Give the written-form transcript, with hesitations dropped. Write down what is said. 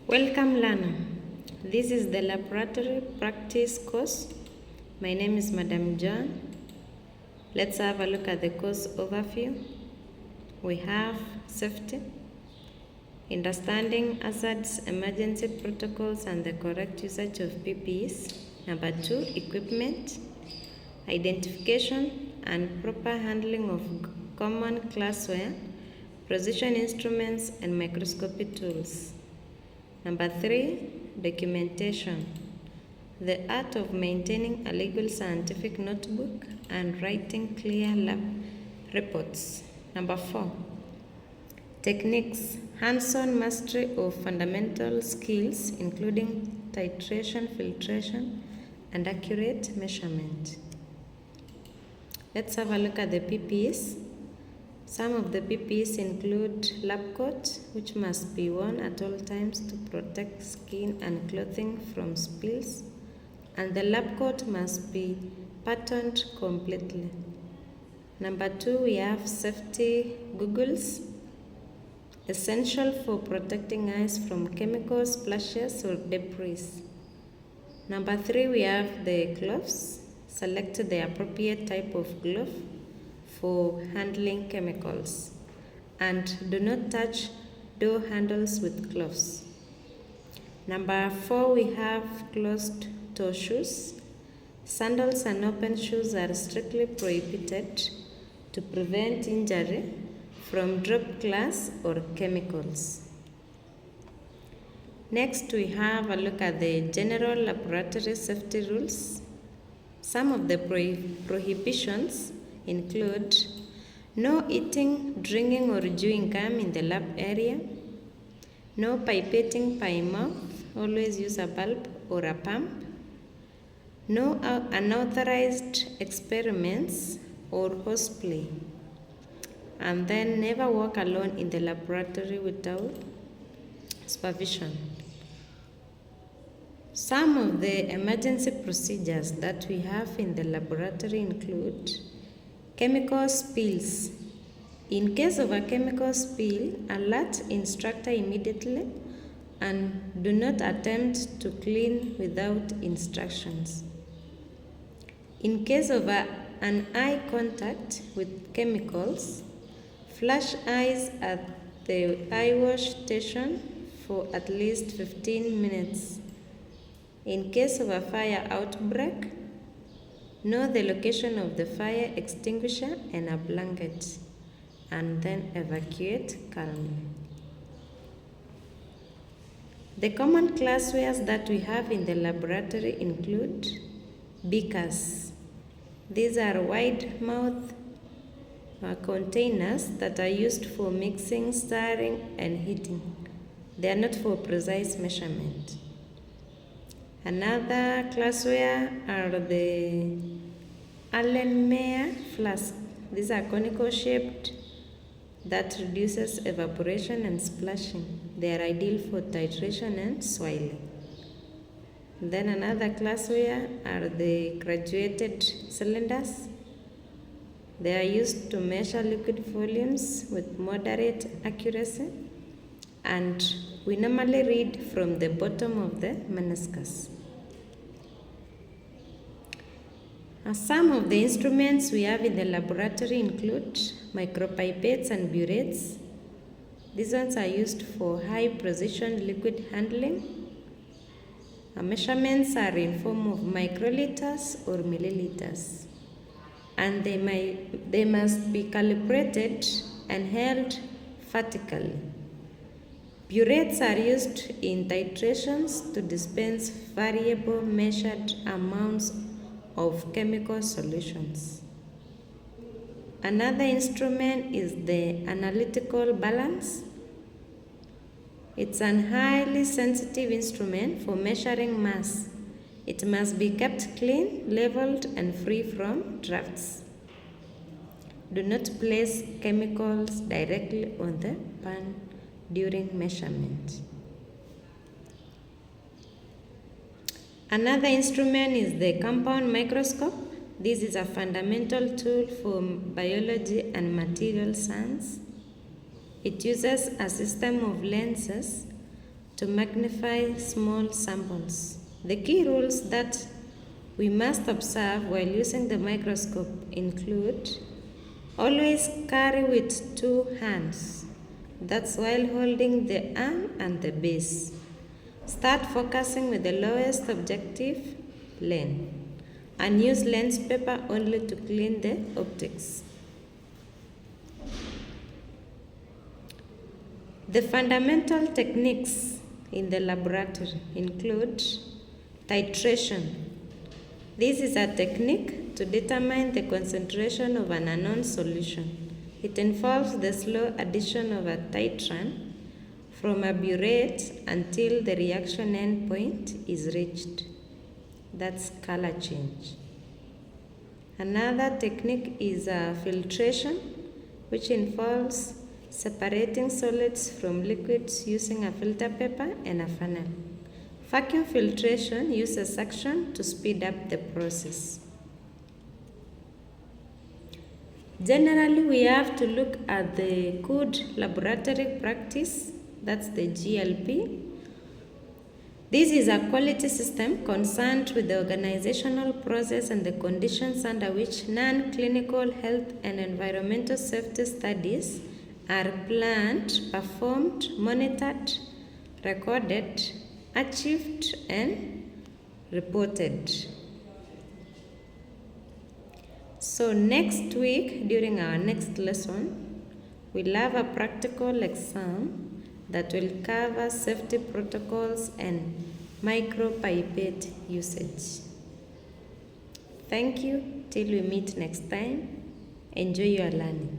Welcome learner. This is the laboratory practice course. My name is Madam John. Let's have a look at the course overview. We have safety, understanding hazards, emergency protocols and the correct usage of PPEs. Number 2, equipment, identification and proper handling of common classware, precision instruments and microscopy tools. Number 3, documentation, the art of maintaining a legal scientific notebook and writing clear lab reports. Number 4, techniques, hands-on mastery of fundamental skills including titration, filtration, and accurate measurement. Let's have a look at the PPEs. Some of the PPEs include lab coat, which must be worn at all times to protect skin and clothing from spills, and the lab coat must be patterned completely. Number 2, we have safety goggles, essential for protecting eyes from chemical splashes or debris. Number 3, we have the gloves. Select the appropriate type of glove for handling chemicals, and do not touch door handles with gloves. Number 4, we have closed toe shoes. Sandals and open shoes are strictly prohibited to prevent injury from dropped glass or chemicals. Next, we have a look at the general laboratory safety rules. Some of the prohibitions include no eating, drinking or chewing gum in the lab area, no pipetting by mouth, always use a bulb or a pump, no unauthorized experiments or horseplay, and then never walk alone in the laboratory without supervision. Some of the emergency procedures that we have in the laboratory include chemical spills. In case of a chemical spill, alert instructor immediately and do not attempt to clean without instructions. In case of an eye contact with chemicals, flush eyes at the eye wash station for at least 15 minutes. In case of a fire outbreak, know the location of the fire extinguisher and a blanket, and then evacuate calmly. The common classwares that we have in the laboratory include beakers. These are wide-mouth containers that are used for mixing, stirring, and heating. They are not for precise measurement. Another classware are the Allen-Meyer flask. These are conical shaped that reduces evaporation and splashing. They are ideal for titration and swirling. Then another classware are the graduated cylinders. They are used to measure liquid volumes with moderate accuracy, and we normally read from the bottom of the meniscus. Some of the instruments we have in the laboratory include micropipettes and burettes. These ones are used for high precision liquid handling. Measurements are in form of microliters or milliliters, and they must be calibrated and held vertically. Burettes are used in titrations to dispense variable measured amounts of chemical solutions. Another instrument is the analytical balance. It's an highly sensitive instrument for measuring mass. It must be kept clean, leveled, and free from drafts. Do not place chemicals directly on the pan during measurement. Another instrument is the compound microscope. This is a fundamental tool for biology and material science. It uses a system of lenses to magnify small samples. The key rules that we must observe while using the microscope include: always carry with two hands, that's while holding the arm and the base. Start focusing with the lowest objective length and use lens paper only to clean the optics. The fundamental techniques in the laboratory include titration. This is a technique to determine the concentration of an unknown solution. It involves the slow addition of a titrant from a burette until the reaction endpoint is reached. That's color change. Another technique is filtration, which involves separating solids from liquids using a filter paper and a funnel. Vacuum filtration uses suction to speed up the process. Generally, we have to look at the good laboratory practice, that's the GLP. This is a quality system concerned with the organizational process and the conditions under which non-clinical health and environmental safety studies are planned, performed, monitored, recorded, achieved, and reported. So next week, during our next lesson, we'll have a practical exam that will cover safety protocols and micropipette usage. Thank you. Till we meet next time. Enjoy your learning.